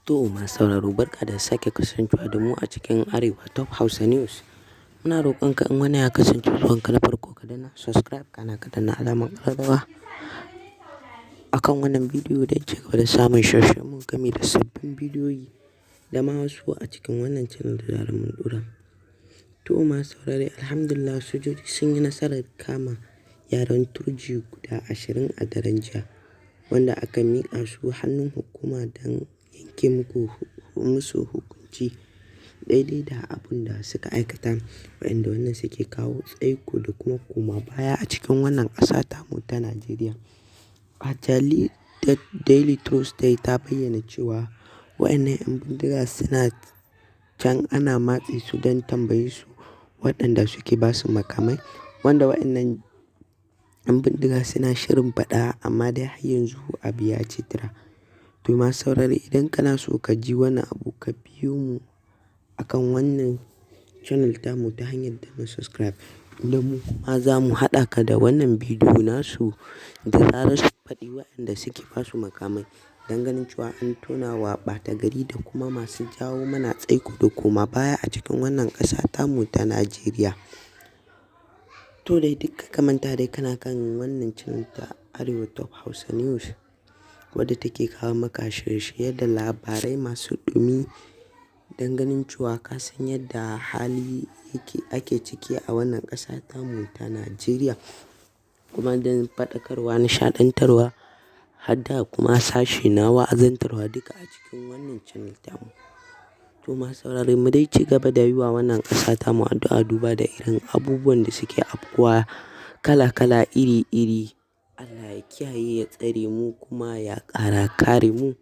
To masu sauraro barka da sake kasancewa da mu a cikin Arewa Top Hausa News. Muna roƙonka in wani ya kasance zuwanka na farko ka danna subscribe kana ka danna alamar ƙararrawa akan wannan bidiyo don ci gaba da samun shirye-shiryenmu game da sabbin bidiyoyi da ma wasu a cikin wannan channel da zarar mun ɗora. To masu saurare alhamdulillah sojoji sun yi nasarar kama yaran Turji guda 20 a daren jiya wanda aka miƙa su hannun hukuma don yanke musu hukunci daidai da abun da suka aikata, waɗanda wannan suke kawo tsaiko da kuma koma baya a cikin wannan ƙasa tamu ta Najeriya. A jaridar Daily Trust dai ta bayyana cewa waɗannan 'yan bindiga suna can ana matse su don tambaye su waɗanda suke ba su makamai, wanda waɗannan 'yan bindiga suna shirin faɗa amma dai har yanzu abu ya ci tura. To masu saurare idan kana so ka ji wani abu ka biyo mu akan wannan channel tamu ta hanyar danna subscribe, inda mu kuma za mu haɗa ka da wannan bidiyo nasu da zarar su faɗi waɗanda suke ba su makamai don ganin cewa an tona wa ɓata gari da kuma masu jawo mana tsaiko da koma baya a cikin wannan ƙasa tamu ta Najeriya. To dai duk ka manta dai kana kan wannan channel ta Arewa Top Hausa News wadda take kawo maka shirye-shirye da labarai masu ɗumi don ganin cewa ka san yadda hali ake ciki a wannan ƙasa tamu ta Najeriya, kuma don faɗakarwa, nishaɗantarwa har da kuma sashe na wa'azantarwa duka a cikin wannan channel tamu. To masu saurare mu dai ci gaba da yi wa wannan ƙasa tamu addu'a duba da irin abubuwan da suke afkuwa kala-kala iri-iri. Allah ya kiyaye, ya tsare mu kuma ya ƙara kare mu,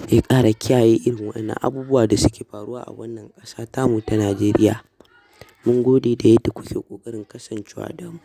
ya ƙara kiyaye irin waɗannan abubuwa da suke faruwa a wannan ƙasa tamu ta Najeriya. Mun gode da yadda kuke ƙoƙarin kasancewa da mu.